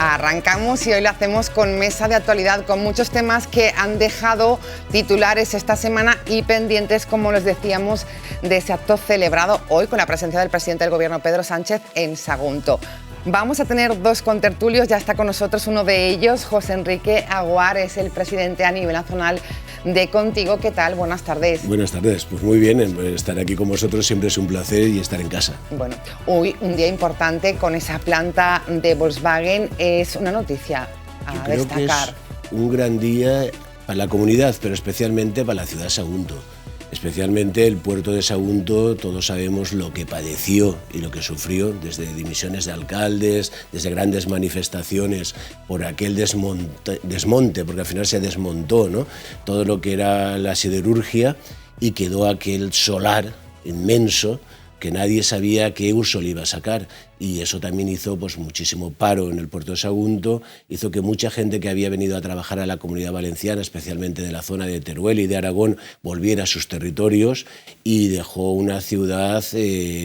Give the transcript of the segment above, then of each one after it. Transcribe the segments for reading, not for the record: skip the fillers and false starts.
Arrancamos y hoy lo hacemos con mesa de actualidad, con muchos temas que han dejado titulares esta semana y pendientes, como les decíamos, de ese acto celebrado hoy con la presencia del presidente del Gobierno, Pedro Sánchez, en Sagunto. Vamos a tener dos contertulios, ya está con nosotros uno de ellos, José Enrique Aguar, es el presidente a nivel nacional de Contigo. ¿Qué tal? Buenas tardes. Buenas tardes, pues muy bien, estar aquí con vosotros siempre es un placer y estar en casa. Bueno, hoy un día importante con esa planta de Volkswagen, es una noticia a Yo creo destacar. Que es un gran día para la comunidad, pero especialmente para la ciudad de Sagunto. Especialmente el puerto de Sagunto, todos sabemos lo que padeció y lo que sufrió, desde dimisiones de alcaldes, desde grandes manifestaciones por aquel desmonte, porque al final se desmontó, ¿no?, todo lo que era la siderurgia y quedó aquel solar inmenso que nadie sabía qué uso le iba a sacar, y eso también hizo pues muchísimo paro en el puerto de Sagunto, hizo que mucha gente que había venido a trabajar a la Comunidad Valenciana, especialmente de la zona de Teruel y de Aragón, volviera a sus territorios y dejó una ciudad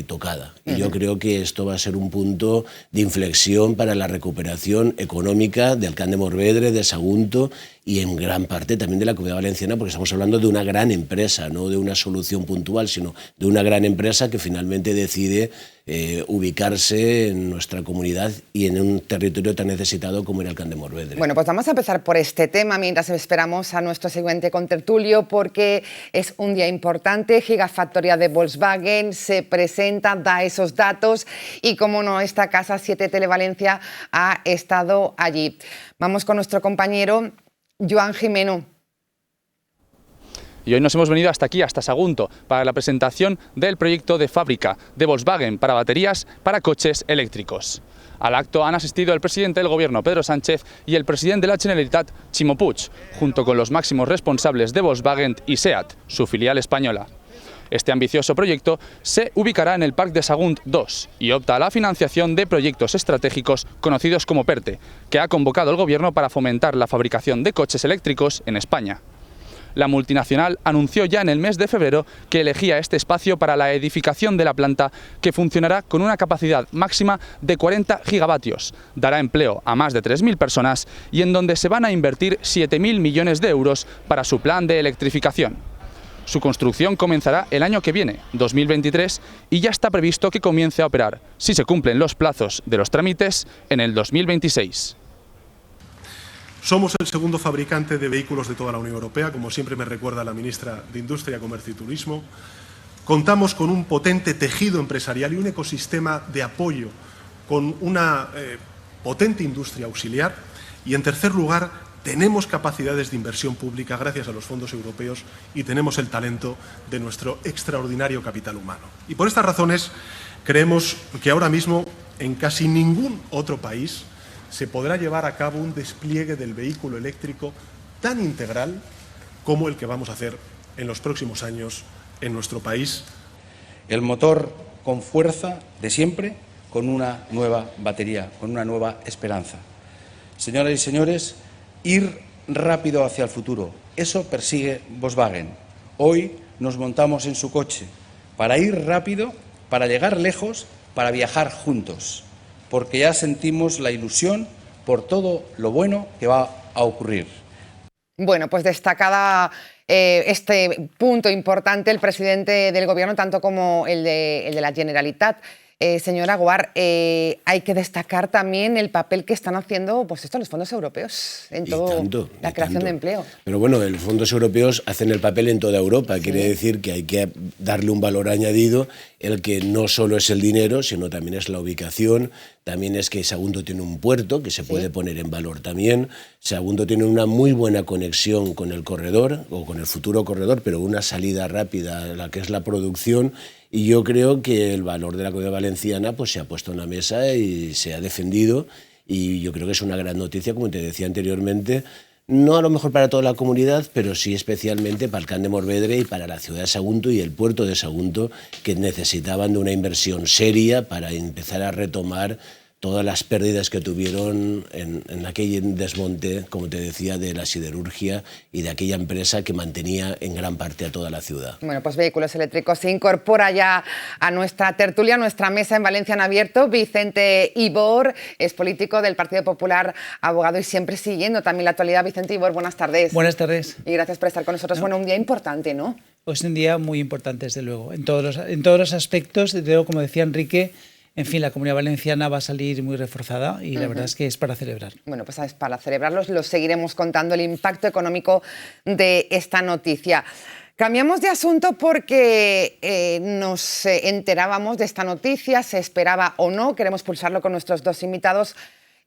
tocada. Y yo creo que esto va a ser un punto de inflexión para la recuperación económica del Camp de Morvedre, de Sagunto y en gran parte también de la Comunidad Valenciana, porque estamos hablando de una gran empresa, no de una solución puntual, sino de una gran empresa que finalmente decide ubicarse en nuestra comunidad y en un territorio tan necesitado como era el Camp de Morvedre. Bueno, pues vamos a empezar por este tema mientras esperamos a nuestro siguiente contertulio, porque es un día importante. Gigafactoría de Volkswagen se presenta, da esos datos y, como no, esta casa 7 Televalencia ha estado allí. Vamos con nuestro compañero Joan Jimeno. Y hoy nos hemos venido hasta aquí, hasta Sagunto, para la presentación del proyecto de fábrica de Volkswagen para baterías para coches eléctricos. Al acto han asistido el presidente del Gobierno, Pedro Sánchez, y el presidente de la Generalitat, Ximo Puig, junto con los máximos responsables de Volkswagen y SEAT, su filial española. Este ambicioso proyecto se ubicará en el Parc de Sagunt 2 y opta a la financiación de proyectos estratégicos conocidos como PERTE, que ha convocado el Gobierno para fomentar la fabricación de coches eléctricos en España. La multinacional anunció ya en el mes de febrero que elegía este espacio para la edificación de la planta, que funcionará con una capacidad máxima de 40 gigavatios, dará empleo a más de 3.000 personas y en donde se van a invertir 7.000 millones de euros para su plan de electrificación. Su construcción comenzará el año que viene, 2023, y ya está previsto que comience a operar, si se cumplen los plazos de los trámites, en el 2026. Somos el segundo fabricante de vehículos de toda la Unión Europea, como siempre me recuerda la ministra de Industria, Comercio y Turismo. Contamos con un potente tejido empresarial y un ecosistema de apoyo con una potente industria auxiliar. Y, en tercer lugar, tenemos capacidades de inversión pública gracias a los fondos europeos y tenemos el talento de nuestro extraordinario capital humano. Y por estas razones creemos que ahora mismo en casi ningún otro país se podrá llevar a cabo un despliegue del vehículo eléctrico tan integral como el que vamos a hacer en los próximos años en nuestro país. El motor con fuerza de siempre, con una nueva batería, con una nueva esperanza. Señoras y señores, ir rápido hacia el futuro, eso persigue Volkswagen. Hoy nos montamos en su coche para ir rápido, para llegar lejos, para viajar juntos, porque ya sentimos la ilusión por todo lo bueno que va a ocurrir. Bueno, pues destacada este punto importante el presidente del Gobierno, tanto como el de la Generalitat. Señora Aguar, hay que destacar también el papel que están haciendo pues los fondos europeos en toda la creación de empleo. Pero bueno, los fondos europeos hacen el papel en toda Europa. Quiere decir que hay que darle un valor añadido, el que no solo es el dinero, sino también es la ubicación, también es que Sagunto tiene un puerto que se puede poner en valor también. Sagunto tiene una muy buena conexión con el corredor, o con el futuro corredor, pero una salida rápida a la que es la producción. Y yo creo que el valor de la Comunidad Valenciana pues se ha puesto en la mesa y se ha defendido, y yo creo que es una gran noticia, como te decía anteriormente, no a lo mejor para toda la comunidad, pero sí especialmente para el Camp de Morvedre y para la ciudad de Sagunto y el puerto de Sagunto, que necesitaban de una inversión seria para empezar a retomar todas las pérdidas que tuvieron en aquel desmonte, como te decía, de la siderurgia y de aquella empresa que mantenía en gran parte a toda la ciudad. Bueno, pues Vehículos Eléctricos se incorpora ya a nuestra tertulia, a nuestra mesa en Valencia en Abierto. Vicente Ibor es político del Partido Popular, abogado y siempre siguiendo también la actualidad. Vicente Ibor, buenas tardes. Buenas tardes. Y gracias por estar con nosotros. Bueno, un día importante, ¿no? Pues un día muy importante, desde luego, en todos los aspectos. Desde luego, como decía Enrique, en fin, la Comunidad Valenciana va a salir muy reforzada y la verdad es que es para celebrar. Bueno, pues es para celebrarlos, los seguiremos contando el impacto económico de esta noticia. Cambiamos de asunto porque nos enterábamos de esta noticia, se esperaba o no, queremos pulsarlo con nuestros dos invitados.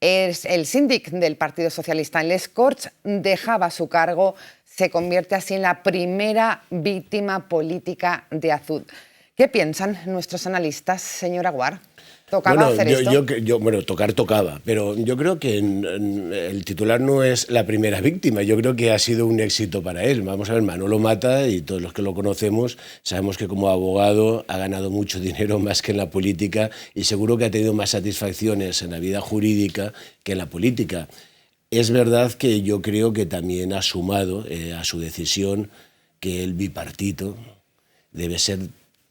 Es el síndic del Partido Socialista en Les Corts, dejaba su cargo, se convierte así en la primera víctima política de Azud. ¿Qué piensan nuestros analistas, señor Aguar? ¿Tocaba hacer esto? Bueno, tocaba, pero yo creo que el titular no es la primera víctima, yo creo que ha sido un éxito para él. Vamos a ver, Manolo Mata, y todos los que lo conocemos, sabemos que como abogado ha ganado mucho dinero más que en la política y seguro que ha tenido más satisfacciones en la vida jurídica que en la política. Es verdad que yo creo que también ha sumado a su decisión que el bipartito debe ser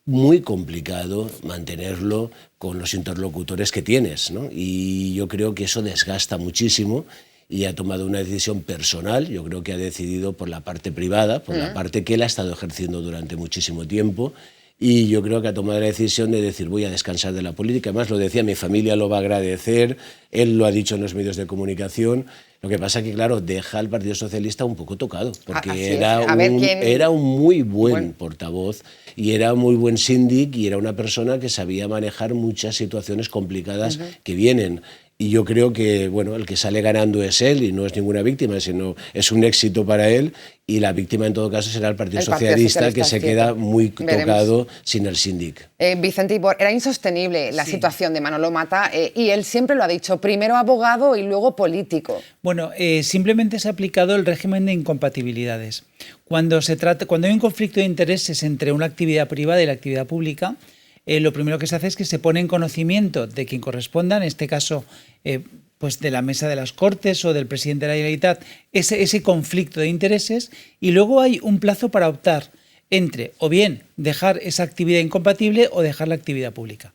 muy complicado mantenerlo con los interlocutores que tienes, ¿no? Y yo creo que eso desgasta muchísimo y ha tomado una decisión personal. Yo creo que ha decidido por la parte privada, por la parte que él ha estado ejerciendo durante muchísimo tiempo, y yo creo que ha tomado la decisión de decir voy a descansar de la política. Además lo decía, mi familia lo va a agradecer, él lo ha dicho en los medios de comunicación. Lo que pasa es que, claro, deja al Partido Socialista un poco tocado, porque era un muy buen portavoz y era un muy buen síndic y era una persona que sabía manejar muchas situaciones complicadas que vienen. Y yo creo que, bueno, el que sale ganando es él y no es ninguna víctima, sino es un éxito para él, y la víctima en todo caso será el Partido Socialista, que se queda muy tocado sin el síndic. Vicente Ibor, era insostenible la situación de Manolo Mata y él siempre lo ha dicho, primero abogado y luego político. Bueno, simplemente se ha aplicado el régimen de incompatibilidades. Cuando hay un conflicto de intereses entre una actividad privada y la actividad pública, lo primero que se hace es que se pone en conocimiento de quien corresponda, en este caso pues de la mesa de las Cortes o del presidente de la Generalitat, ese conflicto de intereses, y luego hay un plazo para optar entre o bien dejar esa actividad incompatible o dejar la actividad pública.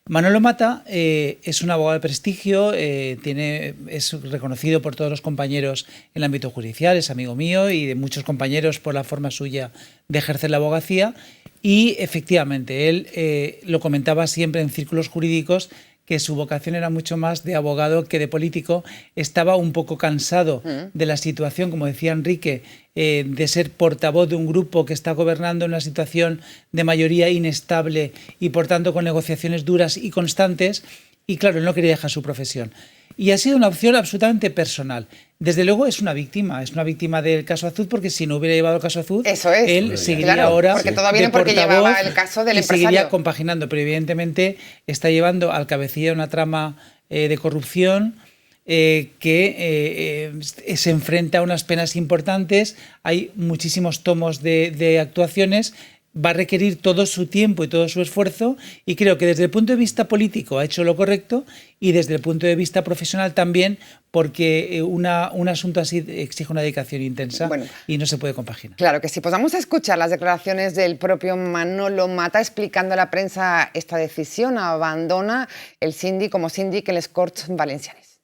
Manolo Mata es un abogado de prestigio, es reconocido por todos los compañeros en el ámbito judicial, es amigo mío y de muchos compañeros por la forma suya de ejercer la abogacía, y efectivamente él lo comentaba siempre en círculos jurídicos que su vocación era mucho más de abogado que de político. Estaba un poco cansado de la situación, como decía Enrique, de ser portavoz de un grupo que está gobernando en una situación de mayoría inestable y por tanto con negociaciones duras y constantes, y claro, él no quería dejar su profesión. Y ha sido una opción absolutamente personal. Desde luego es una víctima del caso Azud, porque si no hubiera llevado el caso Azud, él seguiría ahora porque todo viene porque llevaba el caso del empresario. Seguiría compaginando, pero evidentemente está llevando al cabecilla una trama de corrupción que se enfrenta a unas penas importantes. Hay muchísimos tomos de actuaciones. Va a requerir todo su tiempo y todo su esfuerzo, y creo que desde el punto de vista político ha hecho lo correcto y desde el punto de vista profesional también, porque un asunto así exige una dedicación intensa y no se puede compaginar. Claro que sí. Pues vamos a escuchar las declaraciones del propio Manolo Mata explicando a la prensa esta decisión. Abandona el síndic como síndic en les Corts Valencianes.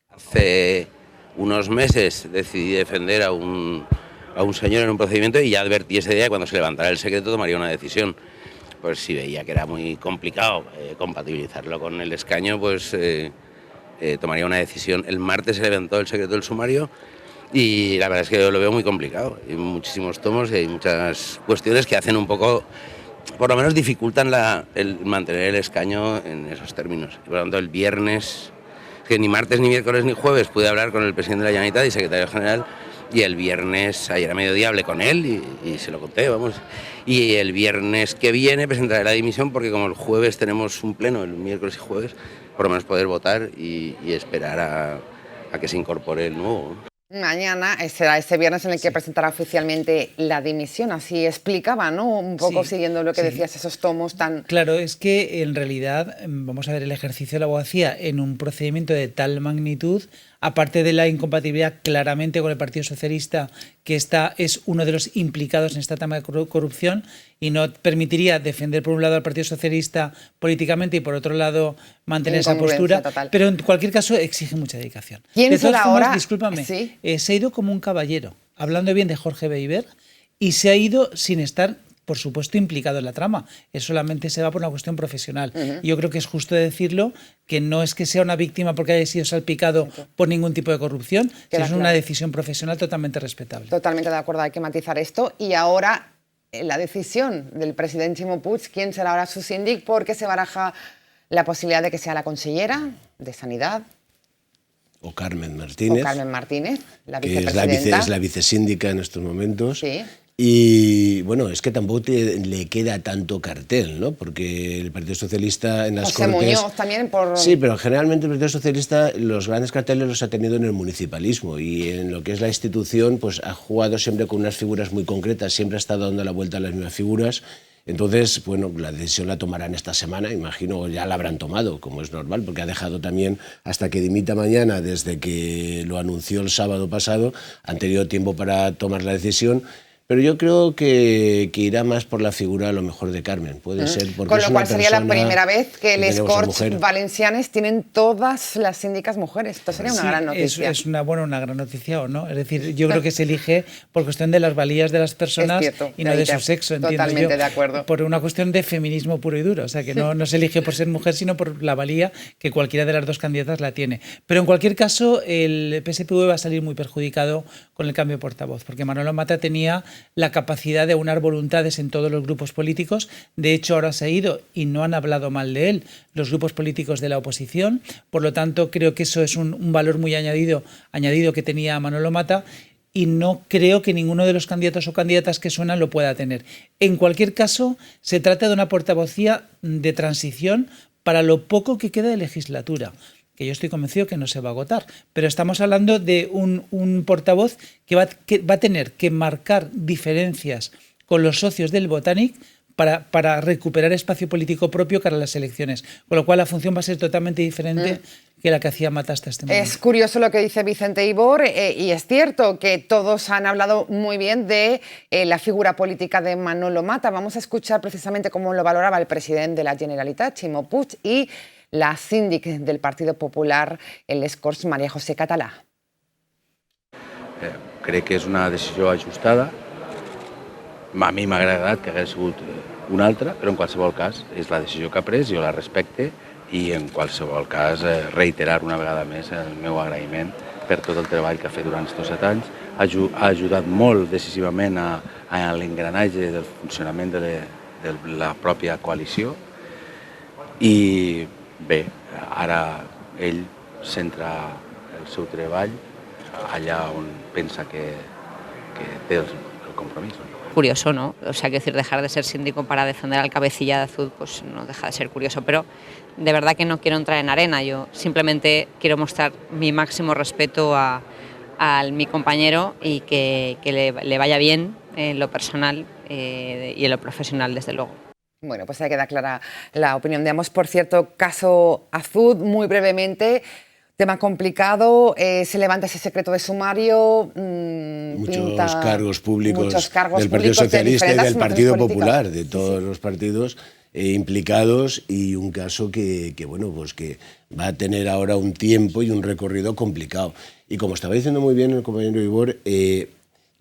Hace unos meses decidí defender a un señor en un procedimiento y ya advertí ese día que cuando se levantara el secreto tomaría una decisión. Pues si veía que era muy complicado compatibilizarlo con el escaño, pues tomaría una decisión. El martes se levantó el secreto del sumario y la verdad es que yo lo veo muy complicado. Hay muchísimos tomos y hay muchas cuestiones que hacen un poco, por lo menos dificultan el mantener el escaño en esos términos. Y por lo tanto el viernes, que ni martes, ni miércoles, ni jueves pude hablar con el presidente de la Generalitat y secretario general. Y el viernes, ayer a mediodía, hablé con él y se lo conté, vamos. Y el viernes que viene presentaré la dimisión porque como el jueves tenemos un pleno, el miércoles y jueves, por lo menos poder votar y esperar a que se incorpore el nuevo. Mañana será ese viernes en el que presentará oficialmente la dimisión, así explicaba, ¿no? Un poco siguiendo lo que decías, esos tomos tan... Claro, es que en realidad, vamos a ver, el ejercicio de la abogacía en un procedimiento de tal magnitud, aparte de la incompatibilidad claramente con el Partido Socialista, que es uno de los implicados en esta trama de corrupción y no permitiría defender por un lado al Partido Socialista políticamente y por otro lado mantener esa postura, total. pero en cualquier caso exige mucha dedicación. ¿Quién será ahora? Discúlpame, ¿Sí? Se ha ido como un caballero, hablando bien de Jorge Beiber, y se ha ido sin estar, por supuesto, implicado en la trama. Él solamente se va por una cuestión profesional. Y yo creo que es justo decirlo, que no es que sea una víctima porque haya sido salpicado por ningún tipo de corrupción, sino es una decisión profesional totalmente respetable. Totalmente de acuerdo, hay que matizar esto. Y ahora, la decisión del presidente Ximo Puig, ¿quién será ahora su síndic? Porque se baraja la posibilidad de que sea la consellera de Sanidad. O Carmen Martínez. O Carmen Martínez, la que vicepresidenta. es la vicesíndica en estos momentos. Sí. Y bueno, es que tampoco le queda tanto cartel, ¿no? Porque el Partido Socialista en las José Cortes... Muñoz también por... Sí, pero generalmente el Partido Socialista los grandes carteles los ha tenido en el municipalismo y en lo que es la institución pues ha jugado siempre con unas figuras muy concretas, siempre ha estado dando la vuelta a las mismas figuras. Entonces, bueno, la decisión la tomarán esta semana, imagino, ya la habrán tomado, como es normal, porque ha dejado también hasta que dimita mañana, desde que lo anunció el sábado pasado, han tenido tiempo para tomar la decisión. Pero yo creo que irá más por la figura, a lo mejor, de Carmen. Puede ser porque con lo es cual una sería la persona primera vez que les Corts mujer. Valencianes tienen todas las síndicas mujeres. Esto sería una gran noticia. Es una gran noticia o no. Es decir, yo creo que se elige por cuestión de las valías de las personas y no de su sexo. Totalmente de acuerdo. Por una cuestión de feminismo puro y duro. O sea, que no se elige por ser mujer, sino por la valía que cualquiera de las dos candidatas la tiene. Pero en cualquier caso, el PSPV va a salir muy perjudicado con el cambio de portavoz, porque Manolo Mata tenía la capacidad de aunar voluntades en todos los grupos políticos. De hecho, ahora se ha ido y no han hablado mal de él los grupos políticos de la oposición. Por lo tanto, creo que eso es un valor muy añadido que tenía Manolo Mata y no creo que ninguno de los candidatos o candidatas que suenan lo pueda tener. En cualquier caso, se trata de una portavocía de transición para lo poco que queda de legislatura, que yo estoy convencido que no se va a agotar, pero estamos hablando de un portavoz que va a tener que marcar diferencias con los socios del Botanic para recuperar espacio político propio cara a las elecciones, con lo cual la función va a ser totalmente diferente que la que hacía Mata hasta este momento. Es curioso lo que dice Vicente Ibor y es cierto que todos han hablado muy bien de la figura política de Manolo Mata. Vamos a escuchar precisamente cómo lo valoraba el presidente de la Generalitat, Ximo Puig, y la síndic del Partido Popular, el Les Corts, Maria José Català. Crec que és una decisió ajustada. A mi m'ha agradat que hagués sigut una altra, però en qualsevol cas és la decisió que ha pres, jo la respecte i en qualsevol cas reiterar una vegada més el meu agraïment per tot el treball que ha fet durant aquests 7 anys. Ha ajudat molt decisivament a l'engranatge del funcionament de la pròpia coalició i bé, ara ell centra el seu treball allà on pensa que té el compromís. Curioso, ¿no? O sea, quiero decir, dejar de ser síndico para defender al cabecilla de Azud, pues no deja de ser curioso, pero de verdad que no quiero entrar en arena, yo simplemente quiero mostrar mi máximo respeto a mi compañero y que le vaya bien en lo personal y en lo profesional, desde luego. Bueno, pues ahí queda clara la opinión de ambos. Por cierto, caso Azud, muy brevemente, tema complicado, se levanta ese secreto de sumario. Muchos cargos públicos del Partido públicos Socialista y del Partido Popular, de sí, todos los partidos implicados, y un caso que bueno, pues que va a tener ahora un tiempo y un recorrido complicado. Y como estaba diciendo muy bien el compañero Ibor,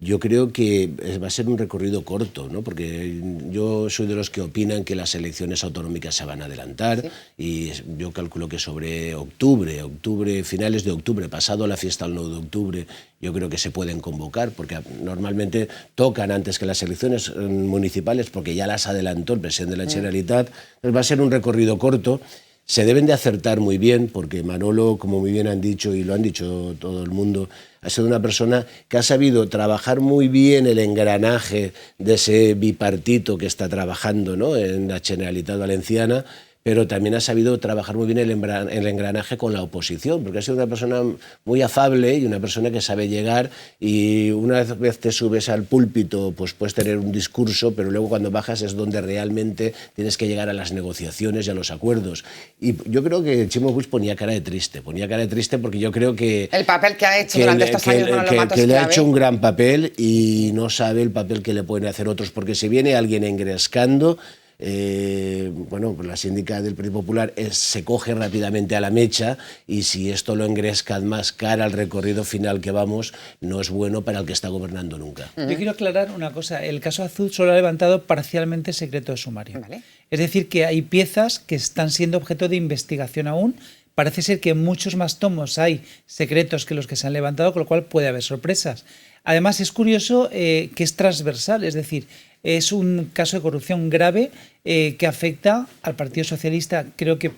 yo creo que va a ser un recorrido corto, ¿no? Porque yo soy de los que opinan que las elecciones autonómicas se van a adelantar, y yo calculo que sobre octubre, finales de octubre, pasado la fiesta al 9 de octubre, yo creo que se pueden convocar, porque normalmente tocan antes que las elecciones municipales, porque ya las adelantó el presidente de la Generalitat. Entonces va a ser un recorrido corto. Se deben de acertar muy bien, porque Manolo, como muy bien han dicho y lo han dicho todo el mundo, ha sido una persona que ha sabido trabajar muy bien el engranaje de ese bipartito que está trabajando, ¿no?, en la Generalitat Valenciana, pero también ha sabido trabajar muy bien el engranaje con la oposición, porque ha sido una persona muy afable y una persona que sabe llegar, y una vez te subes al púlpito pues puedes tener un discurso, pero luego cuando bajas es donde realmente tienes que llegar a las negociaciones y a los acuerdos. Y yo creo que Chimo Puig ponía cara de triste porque yo creo que... El papel que ha hecho durante estos años con los matos que le ha hecho un gran papel y no sabe el papel que le pueden hacer otros, porque si viene alguien engrescando... bueno, pues la síndica del Partido Popular se coge rápidamente a la mecha, y si esto lo engresca más cara al recorrido final que vamos, no es bueno para el que está gobernando nunca. Yo quiero aclarar una cosa. El caso Azud solo ha levantado parcialmente secreto de sumario. Vale. Es decir, que hay piezas que están siendo objeto de investigación aún. Parece ser que en muchos más tomos hay secretos que los que se han levantado, con lo cual puede haber sorpresas. Además, es curioso que es transversal, es decir, es un caso de corrupción grave que afecta al Partido Socialista, creo que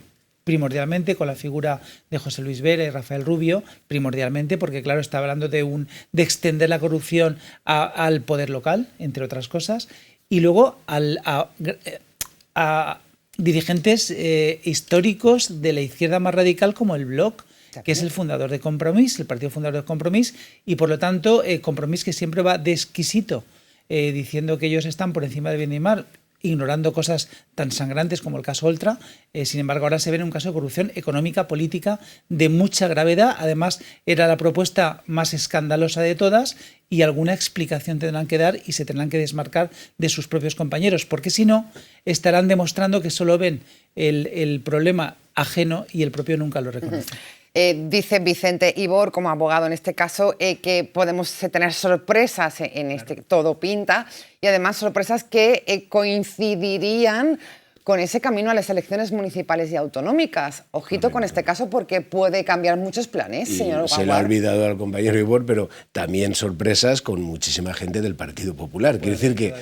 primordialmente con la figura de José Luis Vera y Rafael Rubio, primordialmente porque, claro, está hablando de extender la corrupción al poder local, entre otras cosas, y luego a dirigentes históricos de la izquierda más radical como el Bloc, que es el fundador de Compromís, el partido fundador de Compromís, y por lo tanto Compromís, que siempre va de exquisito, diciendo que ellos están por encima de bien y mal, ignorando cosas tan sangrantes como el caso Oltra. Sin embargo, ahora se ve en un caso de corrupción económica, política, de mucha gravedad. Además, era la propuesta más escandalosa de todas, y alguna explicación tendrán que dar y se tendrán que desmarcar de sus propios compañeros, porque si no, estarán demostrando que solo ven el problema ajeno y el propio nunca lo reconocen. Dice Vicente Ibor, como abogado en este caso, que podemos tener sorpresas en este, todo pinta, y además sorpresas que coincidirían con ese camino a las elecciones municipales y autonómicas. Ojito con este caso, porque puede cambiar muchos planes, señor Guaguar. Se le ha olvidado al compañero Ibor, pero también sorpresas con muchísima gente del Partido Popular. Quiero decir que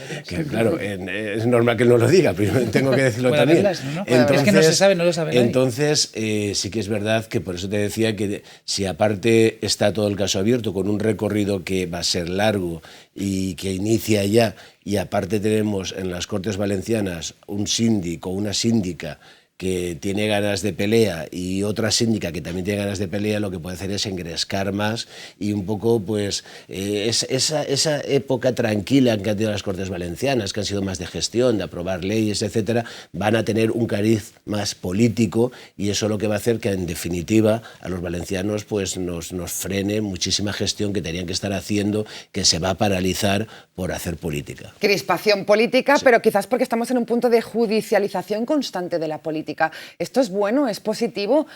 claro, es normal que él no lo diga, pero tengo que decirlo también. ¿No? Entonces, es que no se sabe, no lo sabe nadie. Entonces, sí que es verdad que por eso te decía que si aparte está todo el caso abierto, con un recorrido que va a ser largo y que inicia ya, y aparte tenemos en las Cortes Valencianas un síndico, una síndica que tiene ganas de pelea, y otra síndica que también tiene ganas de pelea, lo que puede hacer es engrescar más, y un poco pues esa época tranquila que han tenido las Cortes Valencianas, que han sido más de gestión, de aprobar leyes, etcétera, van a tener un cariz más político, y eso lo que va a hacer que en definitiva a los valencianos pues nos frene muchísima gestión que tenían que estar haciendo, que se va a paralizar por hacer política. Crispación política, sí. Pero quizás porque estamos en un punto de judicialización constante de la política. ¿Esto es bueno? ¿Es positivo?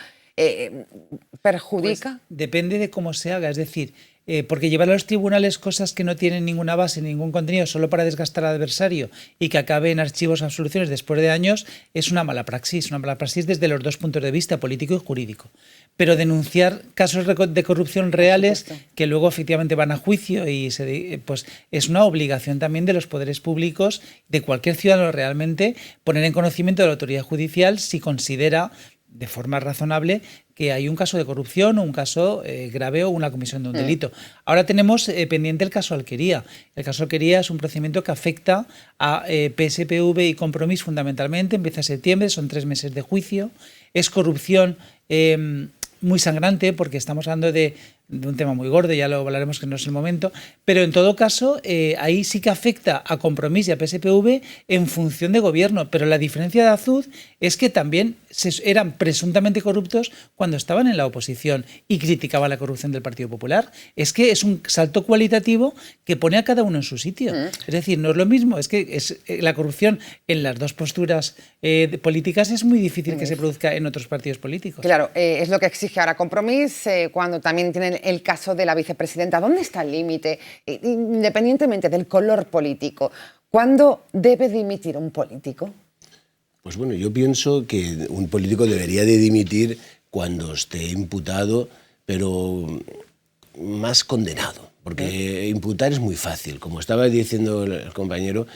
¿Perjudica? Pues depende de cómo se haga, es decir, porque llevar a los tribunales cosas que no tienen ninguna base, ningún contenido, solo para desgastar al adversario y que acabe en archivos o absoluciones después de años, es una mala praxis desde los dos puntos de vista, político y jurídico. Pero denunciar casos de corrupción reales que luego efectivamente van a juicio, y pues es una obligación también de los poderes públicos, de cualquier ciudadano realmente, poner en conocimiento de la autoridad judicial si considera de forma razonable que hay un caso de corrupción o un caso grave o una comisión de un delito. Ahora tenemos pendiente el caso Alquería. El caso Alquería es un procedimiento que afecta a PSPV y Compromís fundamentalmente. Empieza en septiembre, son 3 meses de juicio. Es corrupción muy sangrante, porque estamos hablando de un tema muy gordo, ya lo hablaremos, que no es el momento, pero en todo caso ahí sí que afecta a Compromís y a PSPV en función de gobierno, pero la diferencia de Azud es que también eran presuntamente corruptos cuando estaban en la oposición y criticaban la corrupción del Partido Popular. Es que es un salto cualitativo que pone a cada uno en su sitio. Es decir, no es lo mismo, es que la corrupción en las dos posturas políticas es muy difícil que se produzca en otros partidos políticos. Claro, es lo que exige ahora Compromís, cuando también tienen el caso de la vicepresidenta. ¿Dónde está el límite? Independientemente del color político, ¿cuándo debe dimitir un político? Pues bueno, yo pienso que un político debería de dimitir cuando esté imputado, pero más condenado, porque imputar es muy fácil. Como estaba diciendo el compañero,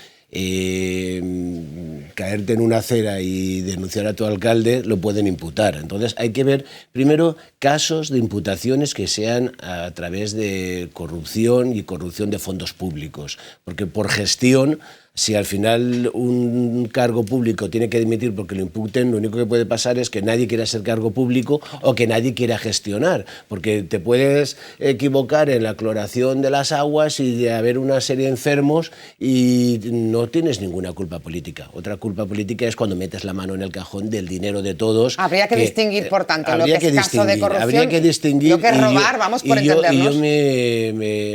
caerte en una acera y denunciar a tu alcalde lo pueden imputar. Entonces hay que ver primero casos de imputaciones que sean a través de corrupción y corrupción de fondos públicos, porque por gestión si al final un cargo público tiene que dimitir porque lo imputen, lo único que puede pasar es que nadie quiera ser cargo público o que nadie quiera gestionar, porque te puedes equivocar en la cloración de las aguas y de haber una serie de enfermos y no tienes ninguna culpa política. Otra culpa política es cuando metes la mano en el cajón del dinero de todos. Habría que distinguir, por tanto, lo que es caso de corrupción, habría que distinguir, lo que es robar, vamos por entendernos. Y yo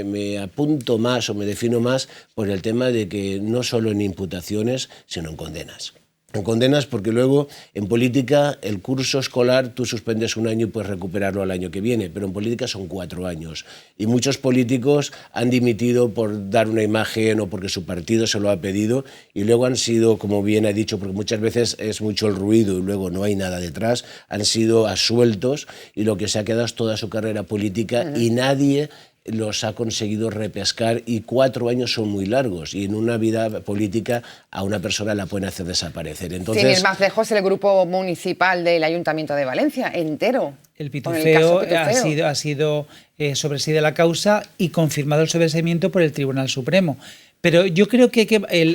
me apunto más o me defino más por el tema de que no solo en imputaciones, sino en condenas. En condenas porque luego en política el curso escolar tú suspendes un año y puedes recuperarlo al año que viene, pero en política son 4 años. Y muchos políticos han dimitido por dar una imagen o porque su partido se lo ha pedido y luego han sido, como bien ha dicho, porque muchas veces es mucho el ruido y luego no hay nada detrás, han sido absueltos y lo que se ha quedado es toda su carrera política y nadie los ha conseguido repescar y 4 años son muy largos y en una vida política a una persona la pueden hacer desaparecer. Entonces, sin ir más lejos, el grupo municipal del Ayuntamiento de Valencia, entero. El Pitufeo ha sido sobreside la causa y confirmado el sobreseimiento por el Tribunal Supremo. Pero yo creo que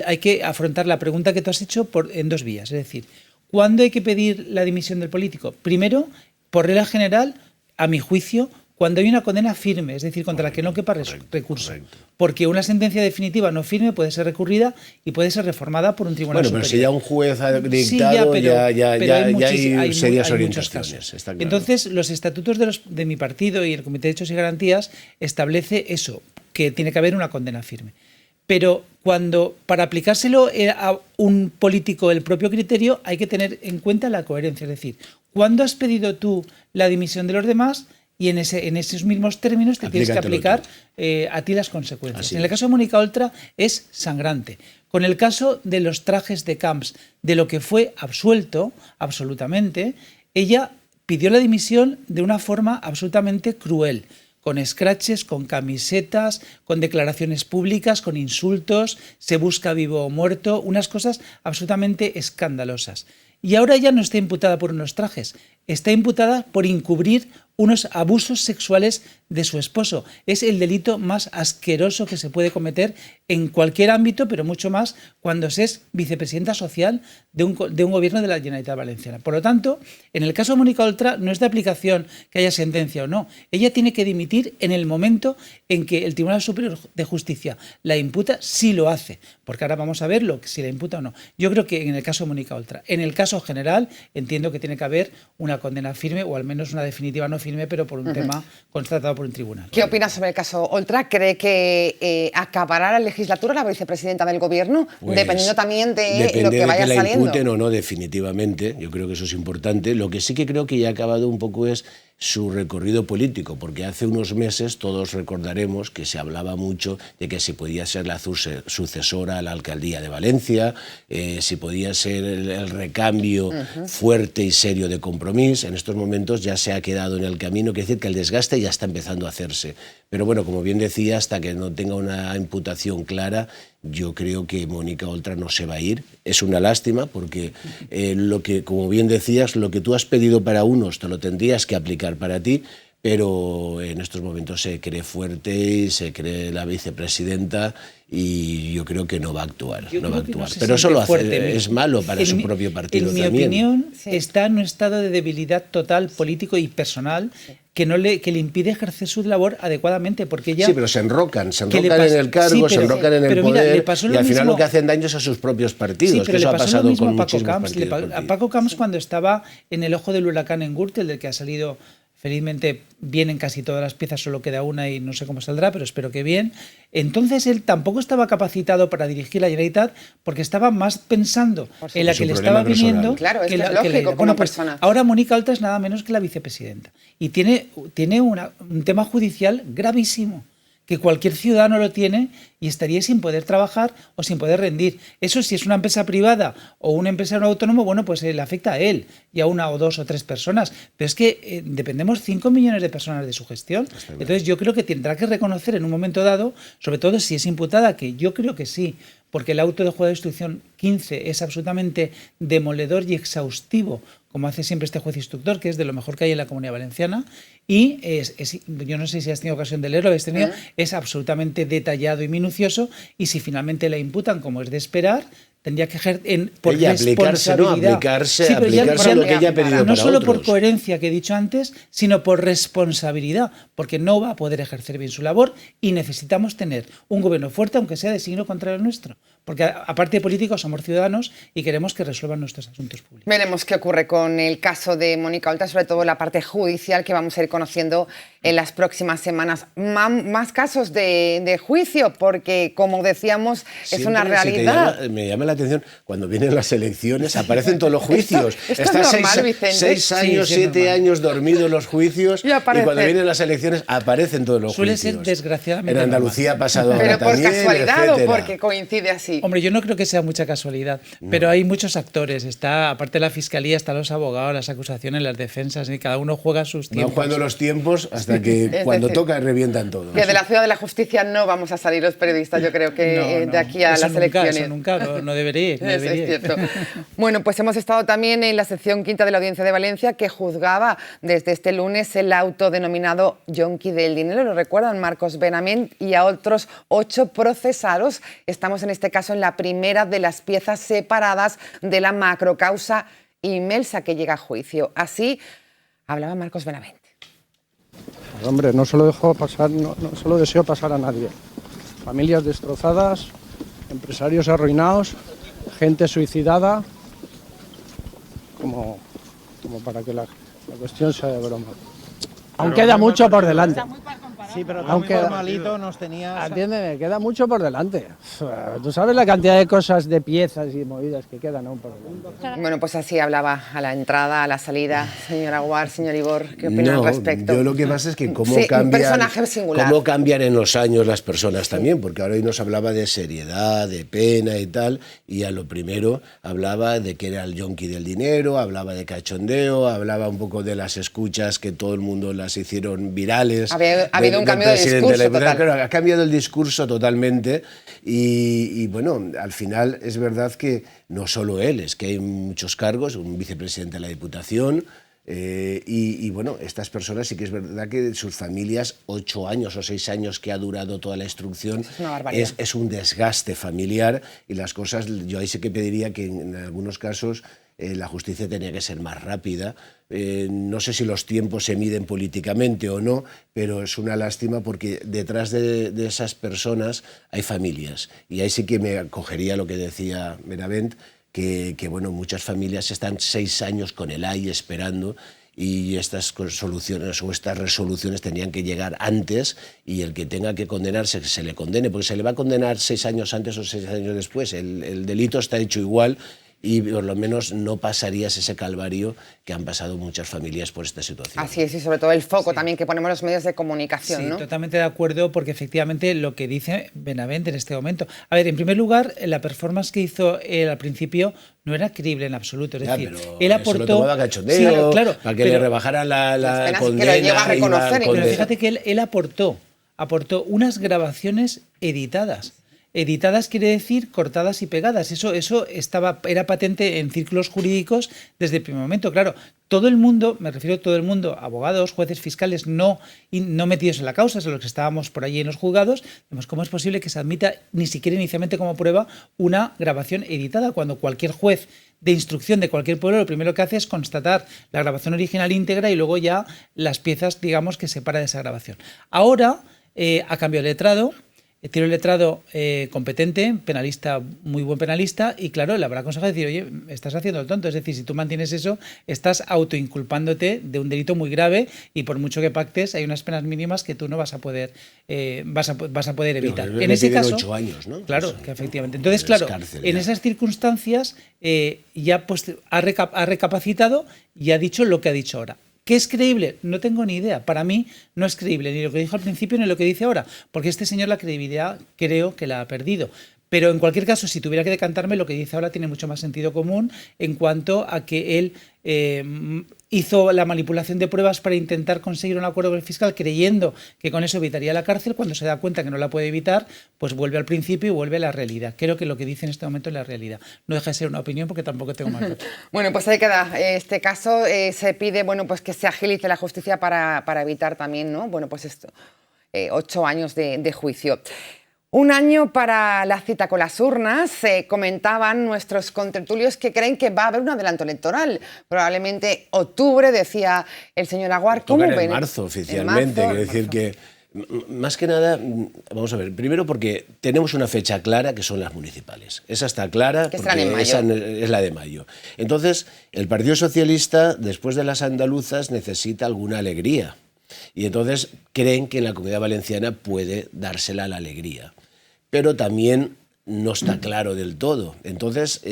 hay que afrontar la pregunta que tú has hecho en 2 vías. Es decir, ¿cuándo hay que pedir la dimisión del político? Primero, por regla general, a mi juicio, cuando hay una condena firme, es decir, contra la que no quepa recurso. Porque una sentencia definitiva no firme puede ser recurrida y puede ser reformada por un tribunal superior. Bueno, pero si ya un juez ha dictado, hay serias orientaciones. Está claro. Entonces, los estatutos de mi partido y el Comité de Hechos y Garantías establece eso, que tiene que haber una condena firme. Pero para aplicárselo a un político el propio criterio, hay que tener en cuenta la coherencia. Es decir, ¿cuándo has pedido tú la dimisión de los demás? Y en esos mismos términos te tienes que aplicar a ti las consecuencias. Así en el caso de Mónica Oltra es sangrante. Con el caso de los trajes de Camps, de lo que fue absuelto, absolutamente, ella pidió la dimisión de una forma absolutamente cruel, con scratches, con camisetas, con declaraciones públicas, con insultos, se busca vivo o muerto, unas cosas absolutamente escandalosas. Y ahora ya no está imputada por unos trajes, está imputada por encubrir unos abusos sexuales de su esposo. Es el delito más asqueroso que se puede cometer en cualquier ámbito, pero mucho más cuando se es vicepresidenta social de un gobierno de la Generalitat Valenciana. Por lo tanto, en el caso de Mónica Oltra no es de aplicación que haya sentencia o no. Ella tiene que dimitir en el momento en que el Tribunal Superior de Justicia la imputa, si lo hace. Porque ahora vamos a ver si la imputa o no. Yo creo que en el caso de Mónica Oltra, en el caso general, entiendo que tiene que haber una condena firme o al menos una definitiva no firme, pero por un tema constatado por un tribunal. ¿Qué opinas sobre el caso Oltra? ¿Cree que acabará la legislatura la vicepresidenta del gobierno? Pues, dependiendo también de lo que vaya saliendo. Depende de que la imputen o no, definitivamente. Yo creo que eso es importante. Lo que sí que creo que ya ha acabado un poco es su recorrido político, porque hace unos meses todos recordaremos que se hablaba mucho de que si podía ser la sucesora a la alcaldía de Valencia, si podía ser el recambio fuerte y serio de Compromís. En estos momentos ya se ha quedado en el camino, quiere decir que el desgaste ya está empezando a hacerse. Pero bueno, como bien decía, hasta que no tenga una imputación clara, yo creo que Mónica Oltra no se va a ir. Es una lástima porque lo que, como bien decías, lo que tú has pedido para unos te lo tendrías que aplicar para ti, pero en estos momentos se cree fuerte y se cree la vicepresidenta y yo creo que no va a actuar. Pero eso lo hace, es malo para su propio partido también. En mi opinión, está en un estado de debilidad total político y personal que le impide ejercer su labor adecuadamente, porque ya... Sí, pero se enrocan en el cargo, se enrocan en el poder y al final lo que hacen daño es a sus propios partidos, sí, pero que eso ha pasado con muchísimos partidos. A Paco Camps cuando estaba en el ojo del huracán en Gürtel, del que ha salido... Felizmente vienen casi todas las piezas, solo queda una y no sé cómo saldrá, pero espero que bien. Entonces él tampoco estaba capacitado para dirigir la Generalitat porque estaba más pensando en la que le estaba viniendo. Claro, es lógico como persona. Ahora Mónica Oltra es nada menos que la vicepresidenta y tiene un tema judicial gravísimo, que cualquier ciudadano lo tiene y estaría sin poder trabajar o sin poder rendir. Eso si es una empresa privada o un empresario autónomo, bueno, pues le afecta a él y a 1 o 2 o 3 personas. Pero es que dependemos 5 millones de personas de su gestión. Entonces yo creo que tendrá que reconocer en un momento dado, sobre todo si es imputada, que yo creo que sí, porque el auto de juzgado de instrucción 15 es absolutamente demoledor y exhaustivo, como hace siempre este juez instructor, que es de lo mejor que hay en la Comunidad Valenciana, y yo no sé si has tenido ocasión de leerlo, es absolutamente detallado y minucioso, y si finalmente la imputan, como es de esperar, tendría que ejercer por responsabilidad. Aplicarse lo que ella ha pedido no para solo otros. por coherencia, que he dicho antes, sino por responsabilidad, porque no va a poder ejercer bien su labor y necesitamos tener un gobierno fuerte, aunque sea de signo contrario al nuestro. Porque aparte de políticos, somos ciudadanos y queremos que resuelvan nuestros asuntos públicos. Veremos qué ocurre con el caso de Mónica Oltra, sobre todo la parte judicial que vamos a ir conociendo en las próximas semanas. Más casos de juicio, porque como decíamos, es una realidad. Me llama la atención, cuando vienen las elecciones aparecen todos los juicios. Esto es normal, Vicente. 6 años, 7 años dormidos los juicios y cuando vienen las elecciones aparecen todos los juicios. Suele ser desgraciadamente. En Andalucía ha pasado ahora también. ¿Pero por casualidad etcétera. o porque coincide así? Hombre, yo no creo que sea mucha casualidad, pero hay muchos actores. Está, aparte de la fiscalía, están los abogados, las acusaciones, las defensas, y cada uno juega sus tiempos. Van jugando los tiempos hasta que cuando toca revientan todo. Que de la ciudad de la justicia no vamos a salir los periodistas, yo creo que de aquí a las elecciones. Eso nunca, no debería. Eso es cierto. Bueno, pues hemos estado también en la sección quinta de la Audiencia de Valencia, que juzgaba desde este lunes el autodenominado yonki del dinero. Lo recuerdan Marcos Benavent y a otros 8 procesados. Estamos en este caso en la primera de las piezas separadas de la macrocausa Imelsa que llega a juicio. Así hablaba Marcos Benavent. Pues hombre, no se lo dejo pasar, no se lo deseo pasar a nadie. Familias destrozadas, empresarios arruinados, gente suicidada, como para que la cuestión sea de broma. Aún queda mucho por delante. Sí, pero tan formalito nos tenías... Atiéndeme, queda mucho por delante. Tú sabes la cantidad de cosas, de piezas y movidas que quedan aún por delante. Bueno, pues así hablaba a la entrada, a la salida, señor Aguar, señor Igor, ¿qué opinan al respecto? Yo lo que pasa es que cómo cambian en los años las personas también, porque ahora hoy nos hablaba de seriedad, de pena y tal, y a lo primero hablaba de que era el yonki del dinero, hablaba de cachondeo, hablaba un poco de las escuchas que todo el mundo las hicieron virales. Ha habido un cambio de discurso total. Claro, ha cambiado el discurso totalmente y bueno, al final es verdad que no solo él, es que hay muchos cargos, un vicepresidente de la Diputación y bueno, estas personas sí que es verdad que sus familias, 8 años o 6 años que ha durado toda la instrucción, es un desgaste familiar y las cosas, yo ahí sí que pediría que en algunos casos la justicia tenía que ser más rápida. No sé si los tiempos se miden políticamente o no, pero es una lástima porque detrás de esas personas hay familias. Y ahí sí que me acogería lo que decía Benavent, que bueno, muchas familias están 6 años con el AI esperando y estas soluciones o estas resoluciones tenían que llegar antes y el que tenga que condenarse, que se le condene, porque se le va a condenar 6 años antes o 6 años después. El delito está hecho igual y por lo menos no pasarías ese calvario que han pasado muchas familias por esta situación. Así es, y sobre todo el foco también que ponemos los medios de comunicación, ¿no? Sí, totalmente de acuerdo, porque efectivamente lo que dice Benavent en este momento... A ver, en primer lugar, la performance que hizo él al principio no era creíble en absoluto, es decir, él aportó... Se lo tomaba cachondeo, claro, para que le rebajaran la condena. Que lo lleva a reconocer. Pero fíjate que él aportó unas grabaciones editadas. Editadas quiere decir cortadas y pegadas. Eso era patente en círculos jurídicos desde el primer momento. Claro, todo el mundo, me refiero a todo el mundo, abogados, jueces, fiscales, no metidos en la causa, son los que estábamos por allí en los juzgados, vemos cómo es posible que se admita ni siquiera inicialmente como prueba una grabación editada, cuando cualquier juez de instrucción de cualquier pueblo lo primero que hace es constatar la grabación original íntegra y luego ya las piezas, digamos, que separa de esa grabación. Ahora ha cambiado el letrado. Tiene un letrado competente, penalista, muy buen penalista, y claro, le habrá aconsejado decir, oye, estás haciendo el tonto, es decir, si tú mantienes eso, estás autoinculpándote de un delito muy grave y por mucho que pactes, hay unas penas mínimas que tú no vas a poder poder evitar. Pero en ese caso, 8 años, ¿no? Claro, que efectivamente. Entonces, claro, en esas circunstancias ya pues, ha recapacitado y ha dicho lo que ha dicho ahora. ¿Qué es creíble? No tengo ni idea. Para mí no es creíble ni lo que dijo al principio ni lo que dice ahora, porque este señor la credibilidad creo que la ha perdido. Pero en cualquier caso, si tuviera que decantarme, lo que dice ahora tiene mucho más sentido común en cuanto a que él hizo la manipulación de pruebas para intentar conseguir un acuerdo con el fiscal creyendo que con eso evitaría la cárcel. Cuando se da cuenta que no la puede evitar, pues vuelve al principio y vuelve a la realidad. Creo que lo que dice en este momento es la realidad. No deja de ser una opinión porque tampoco tengo más datos. Bueno, pues ahí queda este caso. Se pide, bueno, pues que se agilice la justicia para evitar también, ¿no? Bueno, pues esto, 8 años de juicio. Un año para la cita con las urnas. Comentaban nuestros contertulios que creen que va a haber un adelanto electoral. Probablemente octubre, decía el señor Aguar. ¿Cómo ven? En marzo, oficialmente. Quiere decir que, más que nada, vamos a ver, primero porque tenemos una fecha clara, que son las municipales. Esa está clara, porque esa es la de mayo. Entonces, el Partido Socialista, después de las andaluzas, necesita alguna alegría. Y entonces creen que en la Comunidad Valenciana puede dársela la alegría. Pero también no está claro del todo. Entonces,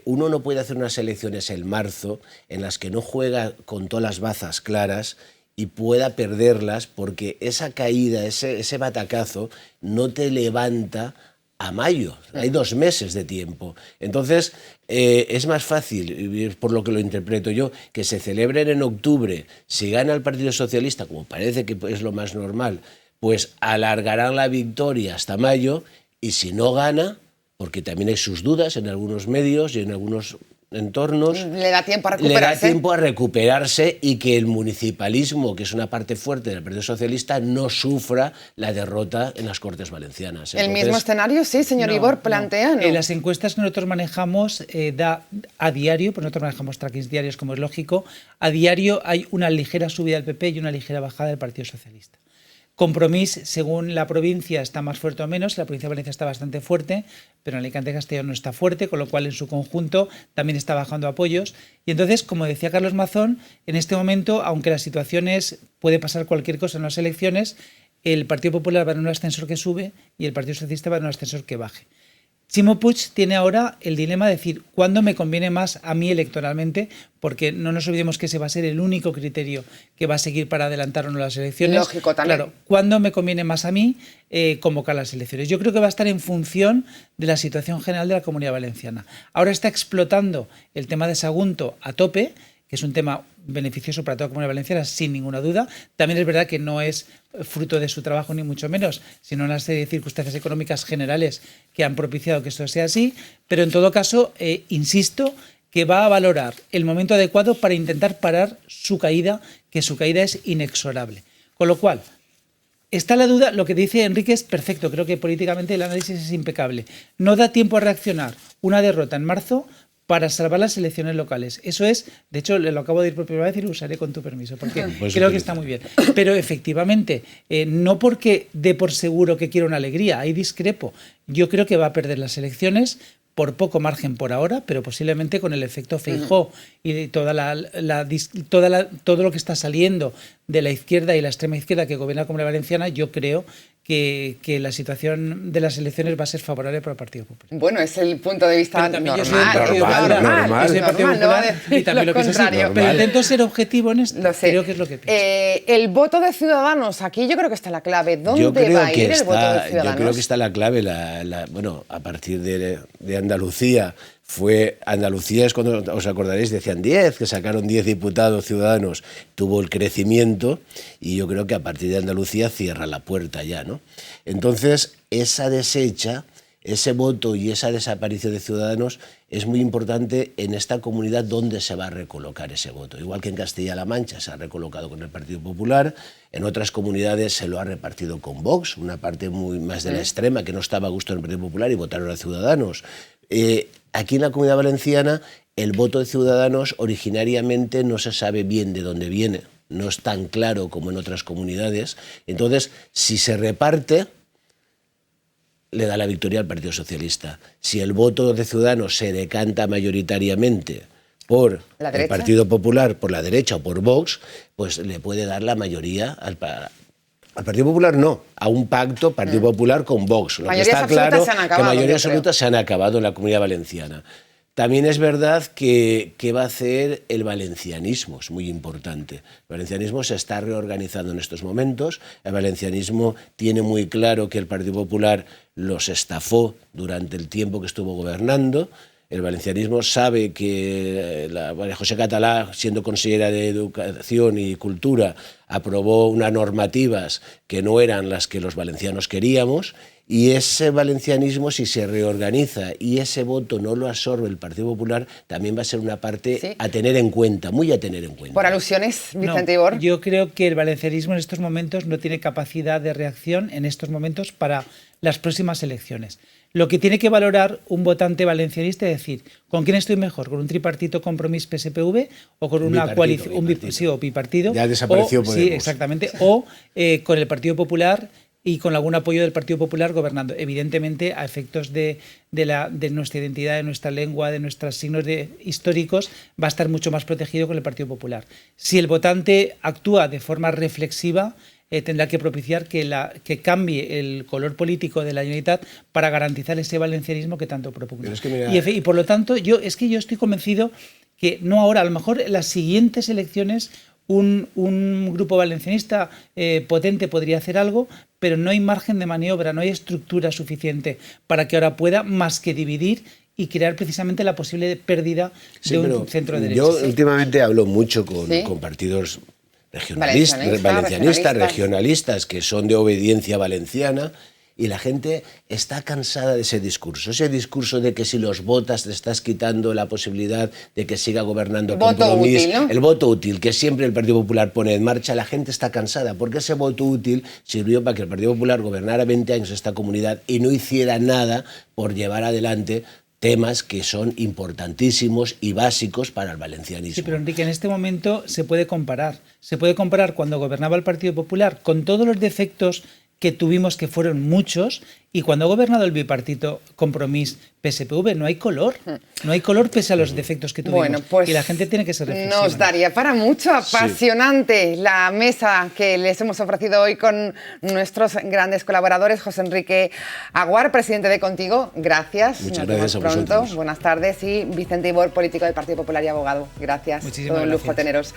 uno no puede hacer unas elecciones en marzo en las que no juega con todas las bazas claras y pueda perderlas, porque esa caída, ese batacazo, no te levanta a mayo. Hay 2 meses de tiempo. Entonces, es más fácil, por lo que lo interpreto yo, que se celebren en octubre. Si gana el Partido Socialista, como parece que es lo más normal, pues alargarán la victoria hasta mayo. Y si no gana, porque también hay sus dudas en algunos medios y en algunos entornos, le da tiempo a recuperarse. Le da tiempo a recuperarse y que el municipalismo, que es una parte fuerte del Partido Socialista, no sufra la derrota en las Cortes Valencianas. Entonces, ¿el mismo escenario, sí, señor Ibor, plantea? En las encuestas que nosotros manejamos, da a diario, pues nosotros manejamos trackings diarios, como es lógico, a diario hay una ligera subida del PP y una ligera bajada del Partido Socialista. Compromís, según la provincia, está más fuerte o menos. La provincia de Valencia está bastante fuerte, pero en Alicante y Castellón no está fuerte, con lo cual en su conjunto también está bajando apoyos. Y entonces, como decía Carlos Mazón, en este momento, aunque la situación puede pasar cualquier cosa en las elecciones, el Partido Popular va en un ascensor que sube y el Partido Socialista va en un ascensor que baje. Ximo Puig tiene ahora el dilema de decir cuándo me conviene más a mí electoralmente, porque no nos olvidemos que ese va a ser el único criterio que va a seguir para adelantar o no las elecciones. Lógico, también. Claro, ¿cuándo me conviene más a mí convocar las elecciones? Yo creo que va a estar en función de la situación general de la Comunidad Valenciana. Ahora está explotando el tema de Sagunto a tope, que es un tema beneficioso para toda la Comunidad Valenciana, sin ninguna duda. También es verdad que no es fruto de su trabajo, ni mucho menos, sino una serie de circunstancias económicas generales que han propiciado que esto sea así. Pero en todo caso, insisto, que va a valorar el momento adecuado para intentar parar su caída, que su caída es inexorable. Con lo cual, está la duda. Lo que dice Enrique es perfecto. Creo que políticamente el análisis es impecable. No da tiempo a reaccionar una derrota en marzo para salvar las elecciones locales. Eso es, de hecho, lo acabo de ir por primera vez y lo usaré con tu permiso, porque creo que está muy bien. Pero efectivamente, no porque dé por seguro que quiero una alegría, ahí discrepo. Yo creo que va a perder las elecciones por poco margen por ahora, pero posiblemente con el efecto Feijóo y todo lo que está saliendo de la izquierda y la extrema izquierda que gobierna la Comunidad Valenciana, yo creo que la situación de las elecciones va a ser favorable para el Partido Popular. Bueno, es el punto de vista normal. Yo soy del Partido Popular y también lo pienso así. Pero intento ser objetivo en esto. Creo que es lo que pienso. El voto de Ciudadanos, aquí yo creo que está la clave. ¿Dónde va a ir el voto de Ciudadanos? Yo creo que está la clave. Bueno, a partir de Andalucía. Andalucía es cuando, os acordaréis, decían 10, que sacaron 10 diputados Ciudadanos, tuvo el crecimiento y yo creo que a partir de Andalucía cierra la puerta ya, ¿no? Entonces, esa deshecha, ese voto y esa desaparición de Ciudadanos es muy importante en esta comunidad donde se va a recolocar ese voto. Igual que en Castilla-La Mancha se ha recolocado con el Partido Popular, en otras comunidades se lo ha repartido con Vox, una parte muy más de la extrema que no estaba a gusto en el Partido Popular y votaron a Ciudadanos. Aquí en la Comunidad Valenciana el voto de Ciudadanos originariamente no se sabe bien de dónde viene, no es tan claro como en otras comunidades. Entonces, si se reparte, le da la victoria al Partido Socialista. Si el voto de Ciudadanos se decanta mayoritariamente por el Partido Popular, por la derecha o por Vox, pues le puede dar la mayoría al Partido Popular, no, a un pacto Partido Popular con Vox. Lo que está claro que mayorías absolutas se han acabado en la Comunidad Valenciana. También es verdad que ¿qué va a hacer el valencianismo? Es muy importante. El valencianismo se está reorganizando en estos momentos. El valencianismo tiene muy claro que el Partido Popular los estafó durante el tiempo que estuvo gobernando. El valencianismo sabe que la María José Catalá, siendo consellera de Educación y Cultura, aprobó unas normativas que no eran las que los valencianos queríamos, y ese valencianismo, si se reorganiza y ese voto no lo absorbe el Partido Popular, también va a ser una parte a tener en cuenta, muy a tener en cuenta. Por alusiones, Vicente No, Ibor. yo creo que el valencianismo en estos momentos no tiene capacidad de reacción en estos momentos para las próximas elecciones. Lo que tiene que valorar un votante valencianista es decir, ¿con quién estoy mejor? ¿Con un tripartito Compromís PSPV o con una coalición, o bipartido? Ya desapareció Podemos. Sí, exactamente. O con el Partido Popular y con algún apoyo del Partido Popular gobernando. Evidentemente, a efectos de nuestra identidad, de nuestra lengua, de nuestros signos históricos, va a estar mucho más protegido con el Partido Popular. Si el votante actúa de forma reflexiva, tendrá que propiciar que cambie el color político de la Generalitat para garantizar ese valencianismo que tanto propugna. Y por lo tanto, yo estoy convencido que no ahora, a lo mejor en las siguientes elecciones un grupo valencianista potente podría hacer algo, pero no hay margen de maniobra, no hay estructura suficiente para que ahora pueda más que dividir y crear precisamente la posible pérdida de un centro de derecha. Yo últimamente hablo mucho con partidos regionalistas, que son de obediencia valenciana, y la gente está cansada de ese discurso de que si los votas te estás quitando la posibilidad de que siga gobernando Compromís, ¿no? El voto útil que siempre el Partido Popular pone en marcha. La gente está cansada porque ese voto útil sirvió para que el Partido Popular gobernara 20 años esta comunidad y no hiciera nada por llevar adelante temas que son importantísimos y básicos para el valencianismo. Sí, pero Enrique, en este momento se puede comparar. Se puede comparar cuando gobernaba el Partido Popular con todos los defectos que tuvimos, que fueron muchos, y cuando ha gobernado el bipartito Compromís PSPV, no hay color. No hay color pese a los defectos que tuvimos. Bueno, pues y la gente tiene que ser reflexiva. Nos daría para mucho. Apasionante la mesa que les hemos ofrecido hoy con nuestros grandes colaboradores. José Enrique Aguar, presidente de Contigo, gracias. Muchas gracias a vosotros. Buenas tardes. Y Vicente Ibor, político del Partido Popular y abogado. Gracias. Muchísimas Todo un lujo gracias. teneros.